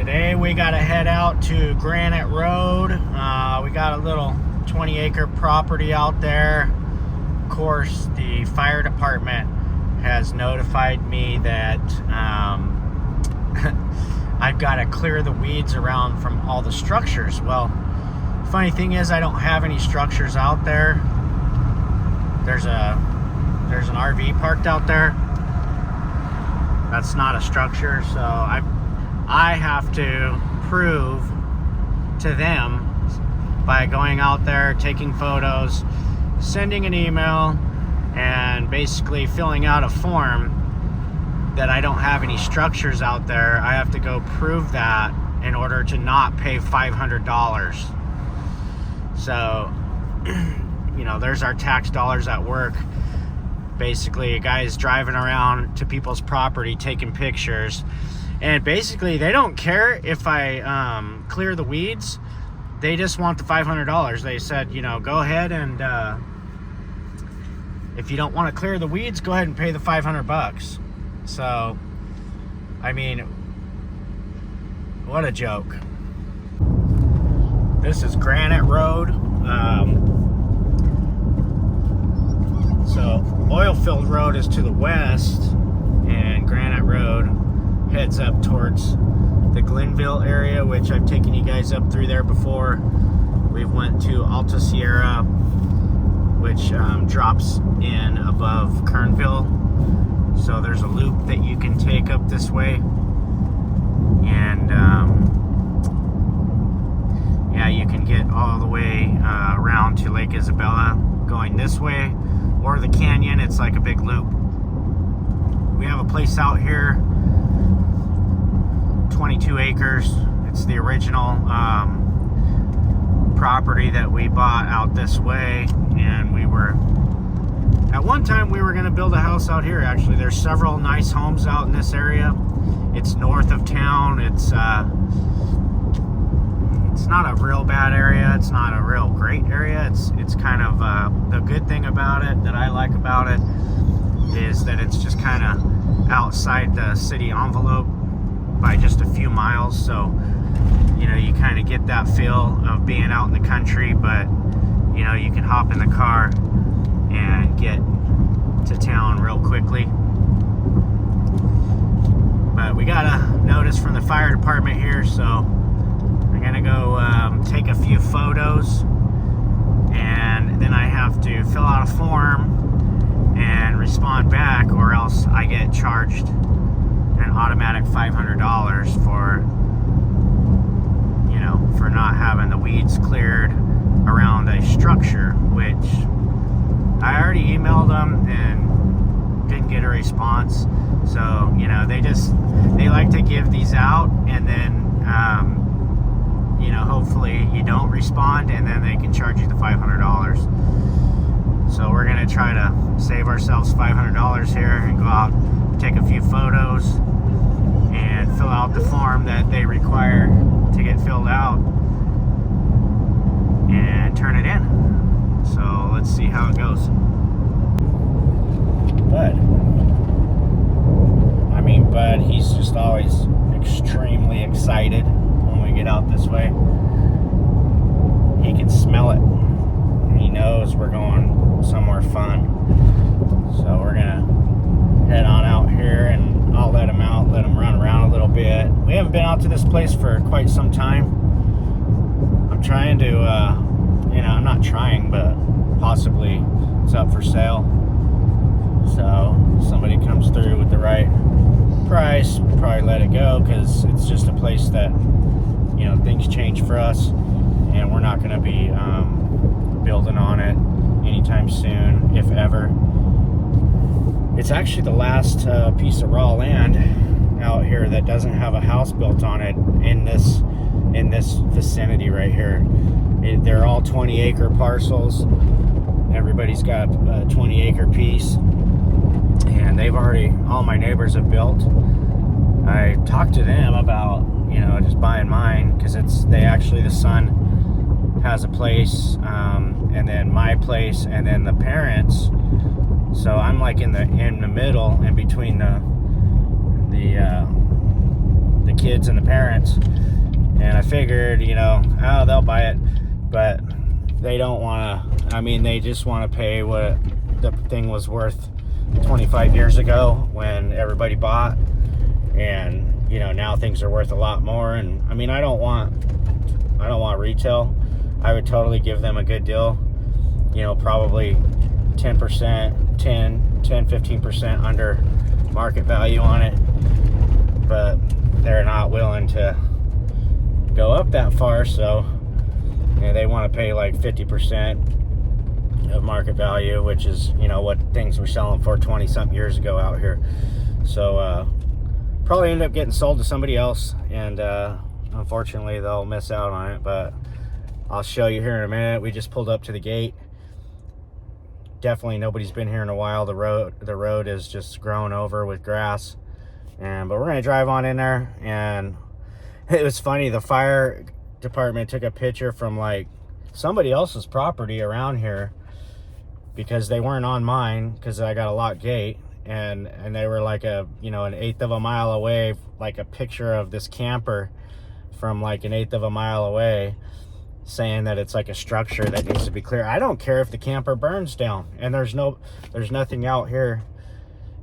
Today we got to head out to Granite Road. We got a little 20-acre property out there. Of course, the fire department has notified me that I've got to clear the weeds around from all the structures. Well, funny thing is I don't have any structures out there. There's an RV parked out there. That's not a structure, so I have to prove to them by going out there, taking photos, sending an email, and basically filling out a form that I don't have any structures out there. I have to go prove that in order to not pay $500. So, you know, there's our tax dollars at work. Basically, a guy is driving around to people's property taking pictures, and basically they don't care if I clear the weeds. They just want the $500. They said, you know, go ahead and if you don't want to clear the weeds, go ahead and pay the $500. So, I mean, what a joke. This is Granite Road. So Oilfield Road is to the west, and Granite Road heads up towards the Glenville area, which I've taken you guys up through there before. We went to Alta Sierra, which drops in above Kernville. So there's a loop that you can take up this way, and yeah, you can get all the way around to Lake Isabella going this way, or the canyon. It's like a big loop. We have a place out here, 22 acres. It's the original property that we bought out this way, and at one time we were going to build a house out here. Actually, there's several nice homes out in this area. It's north of town. It's not a real bad area. It's not a real great area. It's kind of the good thing about it, that I like about it, is that it's just kind of outside the city envelope by just a few miles. So, you know, you kind of get that feel of being out in the country, but, you know, you can hop in the car and get to town real quickly. But we got a notice from the fire department here, so I'm gonna go take a few photos, and then I have to fill out a form and respond back, or else I get charged an automatic $500 for, you know, for not having the weeds cleared around a structure, which I already emailed them and didn't get a response. So, you know, they like to give these out, and then you know, hopefully you don't respond, and then they can charge you the $500. So we're gonna try to save ourselves $500 here and go out, take a few photos, and fill out the form that they require to get filled out, and turn it in. So let's see how it goes. But he's just always extremely excited when we get out this way. He can smell it. He knows we're going somewhere fun. So we're gonna head on out here, and I'll let him out, let him run around a little bit. We haven't been out to this place for quite some time. I'm trying to, you know, I'm not trying, but possibly it's up for sale. So somebody comes through with the right price, we'll probably let it go, because it's just a place that, you know, things change for us, and we're not going to be building on it anytime soon, if ever. It's actually the last piece of raw land out here that doesn't have a house built on it in this vicinity right here. They're all 20-acre parcels. Everybody's got a 20-acre piece, and they've already, all my neighbors have built. I talked to them about, you know, just buying mine, because the son has a place, and then my place, and then the parents. So I'm like in the middle, in between the kids and the parents. And I figured, you know, oh, they'll buy it, but they don't want to. I mean, they just want to pay what the thing was worth 25 years ago when everybody bought. And, you know, now things are worth a lot more. And I mean, I don't want retail. I would totally give them a good deal, you know, probably 10%, 15% under market value on it. But they're not willing to go up that far, so you know, they want to pay like 50% of market value, which is, you know, what things were selling for 20 something years ago out here. So probably end up getting sold to somebody else, and unfortunately they'll miss out on it. But I'll show you here in a minute. We just pulled up to the gate. Definitely nobody's been here in a while. The road is just grown over with grass, but we're gonna drive on in there. And it was funny, the fire department took a picture from like somebody else's property around here, because they weren't on mine, because I got a locked gate, and they were like an 1/8 of a mile away, like a picture of this camper from like an 1/8 of a mile away, saying that it's like a structure that needs to be clear. I don't care if the camper burns down, and there's nothing out here,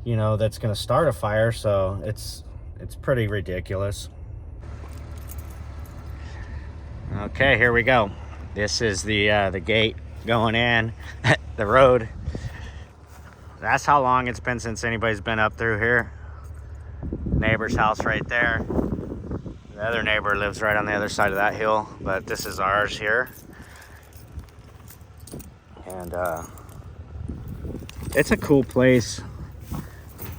you know, that's gonna start a fire. So it's pretty ridiculous. Okay, here we go. This is the gate going in. The road. That's how long it's been since anybody's been up through here. Neighbor's house right there. The other neighbor lives right on the other side of that hill, but this is ours here. And it's a cool place.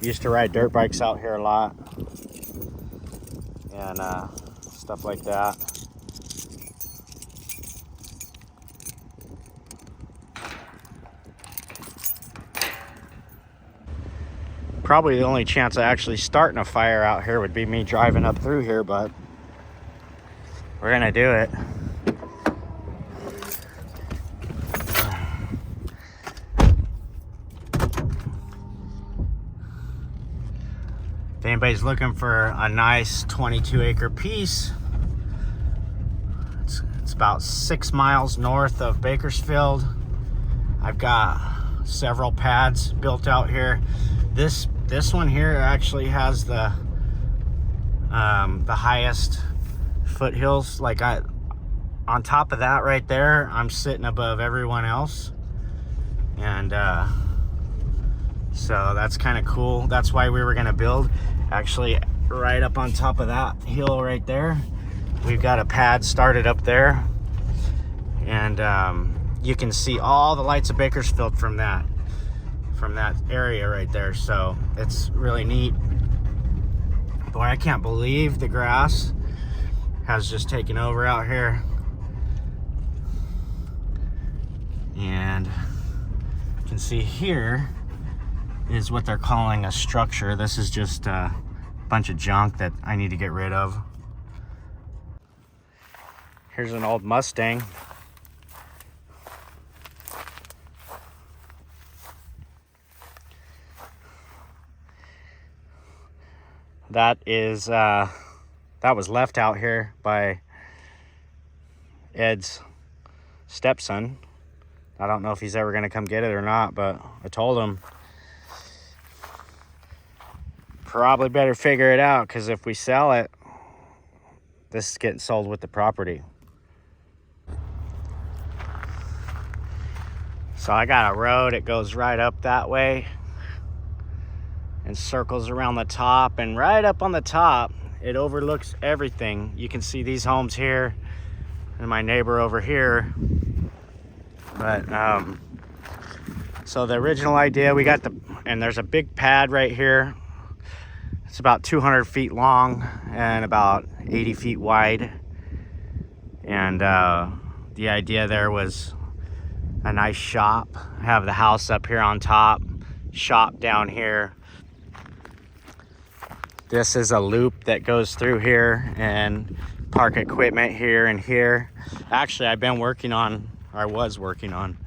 Used to ride dirt bikes out here a lot, and stuff like that. Probably the only chance of actually starting a fire out here would be me driving up through here, but we're gonna do it. If anybody's looking for a nice 22-acre piece, it's about 6 miles north of Bakersfield. I've got several pads built out here. This one here actually has the highest foothills. Like on top of that right there, I'm sitting above everyone else, and so that's kind of cool. That's why we were gonna build actually right up on top of that hill right there. We've got a pad started up there, and you can see all the lights of Bakersfield from that area right there. So it's really neat. Boy, I can't believe the grass has just taken over out here. And you can see here is what they're calling a structure. This is just a bunch of junk that I need to get rid of. Here's an old Mustang. That is that was left out here by Ed's stepson. I don't know if he's ever gonna come get it or not, but I told him probably better figure it out, because if we sell it, this is getting sold with the property. So I got a road, it goes right up that way and circles around the top, and right up on the top it overlooks everything. You can see these homes here and my neighbor over here. But so the original idea, we got and there's a big pad right here. It's about 200 feet long and about 80 feet wide, and the idea there was a nice shop, have the house up here on top, shop down here. This is a loop that goes through here, and park equipment here and here. Actually, I was working on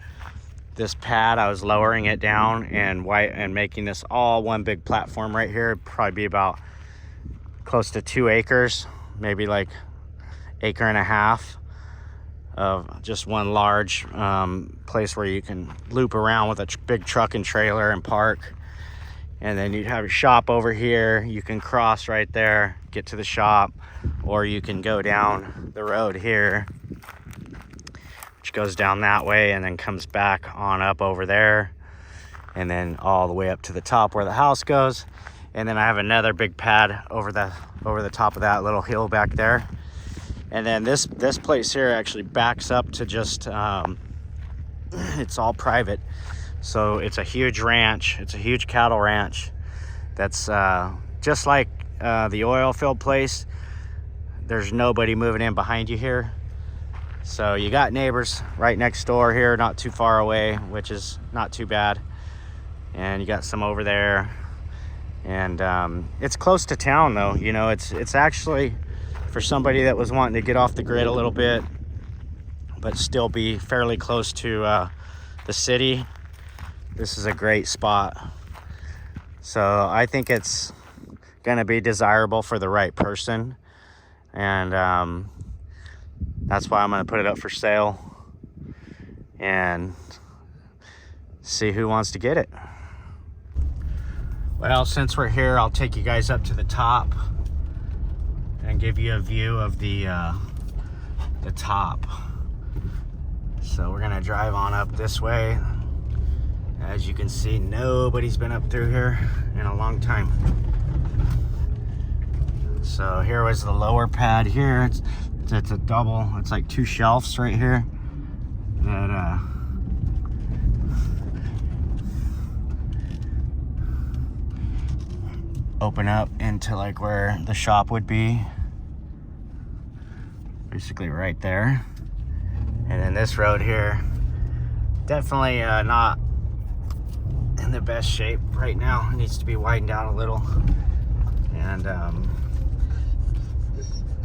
this pad. I was lowering it down and making this all one big platform right here. It'd probably be about close to 2 acres, maybe like acre and a half of just one large place where you can loop around with a big truck and trailer and park. And then you'd have your shop over here. You can cross right there, get to the shop, or you can go down the road here, which goes down that way and then comes back on up over there, and then all the way up to the top where the house goes. And then I have another big pad over the top of that little hill back there. And then this place here actually backs up to just it's all private. So it's a huge ranch. It's a huge cattle ranch. That's just like the oil field place. There's nobody moving in behind you here. So you got neighbors right next door here, not too far away, which is not too bad. And you got some over there. And it's close to town though. You know, it's actually for somebody that was wanting to get off the grid a little bit, but still be fairly close to the city. This is a great spot. So I think it's gonna be desirable for the right person. And that's why I'm gonna put it up for sale and see who wants to get it. Well, since we're here, I'll take you guys up to the top and give you a view of the top. So we're gonna drive on up this way. As you can see, nobody's been up through here in a long time. So here was the lower pad here. It's a double. It's like 2 shelves right here that open up into like where the shop would be. Basically right there. And then this road here, definitely not in the best shape right now. It needs to be widened out a little. And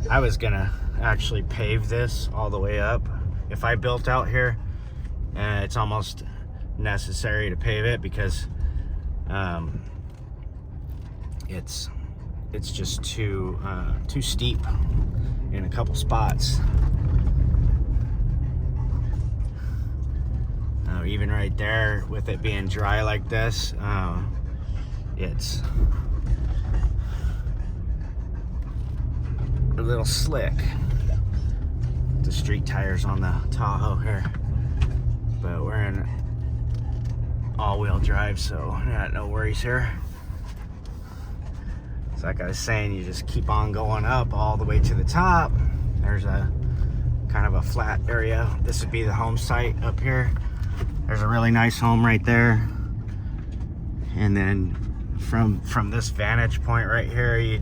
I was gonna actually pave this all the way up. If I built out here, it's almost necessary to pave it because it's just too steep in a couple spots. Even right there, with it being dry like this, it's a little slick. The street tires on the Tahoe here, but we're in all-wheel drive, so yeah, no worries here. It's like I was saying, you just keep on going up all the way to the top. There's a kind of a flat area. This would be the home site up here. There's a really nice home right there. And then from this vantage point right here, you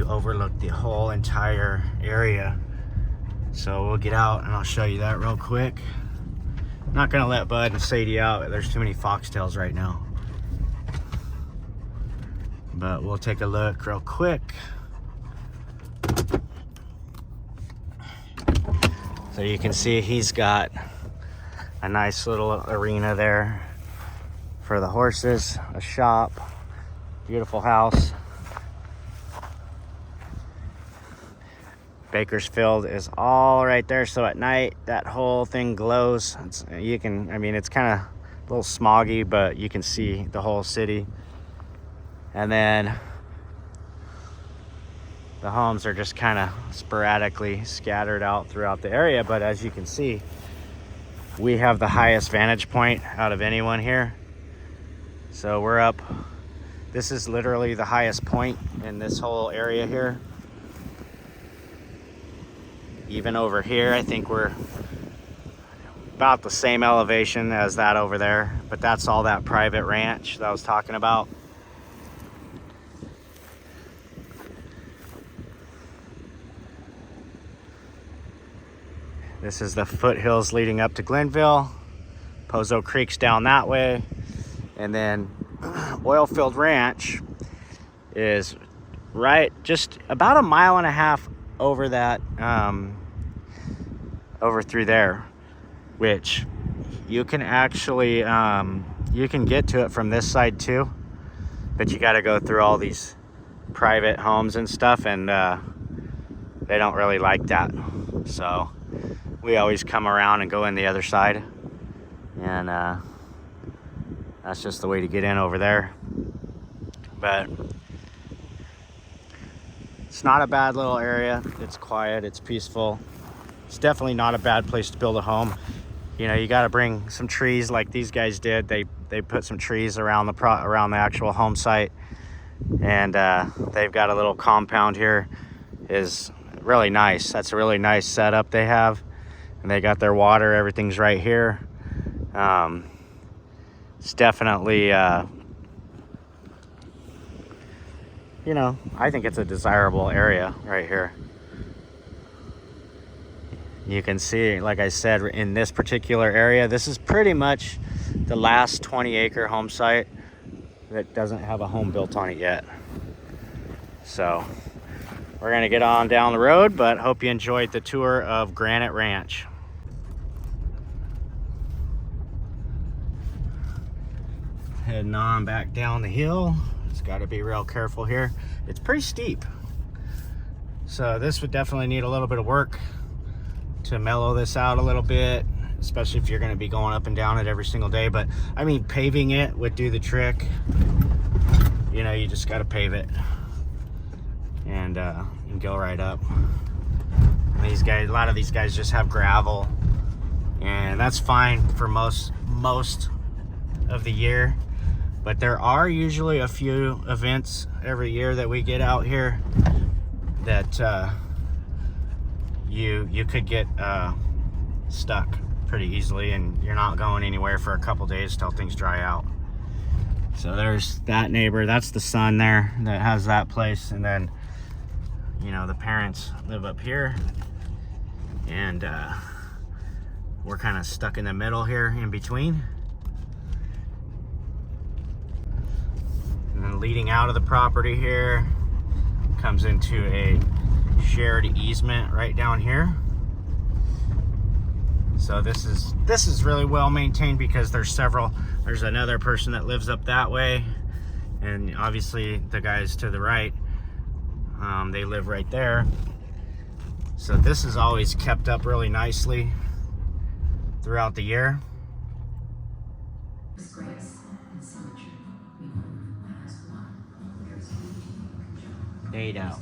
overlook the whole entire area. So we'll get out and I'll show you that real quick. I'm not gonna let Bud and Sadie out. There's too many foxtails right now. But we'll take a look real quick. So you can see he's got a nice little arena there for the horses, a shop, beautiful house. Bakersfield is all right there, so at night that whole thing glows. It's kind of a little smoggy, but you can see the whole city. And then the homes are just kind of sporadically scattered out throughout the area, but as you can see, we have the highest vantage point out of anyone here. So we're up, this is literally the highest point in this whole area here. Even over here, I think we're about the same elevation as that over there, but that's all that private ranch that I was talking about. This is the foothills leading up to Glenville. Pozo Creek's down that way. And then Oilfield Ranch is right just about a mile and a half over that, over through there, which you can actually, you can get to it from this side too, but you got to go through all these private homes and stuff, and they don't really like that. So we always come around and go in the other side, and that's just the way to get in over there. But it's not a bad little area. It's quiet, it's peaceful. It's definitely not a bad place to build a home. You know, you got to bring some trees like these guys did. They put some trees around the actual home site, and they've got a little compound here. Is really nice. That's a really nice setup they have, and they got their water. Everything's right here. It's definitely you know, I think it's a desirable area right here. You can see, like I said, in this particular area, this is pretty much the last 20-acre home site that doesn't have a home built on it yet. So we're gonna get on down the road, but hope you enjoyed the tour of Granite Ranch. Heading on back down the hill. It's got to be real careful here. It's pretty steep, so this would definitely need a little bit of work to mellow this out a little bit, especially if you're going to be going up and down it every single day. But I mean, paving it would do the trick. You know, you just got to pave it and go right up. And these guys, a lot of these guys just have gravel, and that's fine for most of the year. But there are usually a few events every year that we get out here that you could get stuck pretty easily, and you're not going anywhere for a couple days till things dry out. So there's that neighbor. That's the son there that has that place, and then, you know, the parents live up here, and we're kind of stuck in the middle here in between. And then leading out of the property here comes into a shared easement right down here. So this is really well maintained because there's another person that lives up that way, and obviously the guys to the right, they live right there. So this is always kept up really nicely throughout the year. Dado.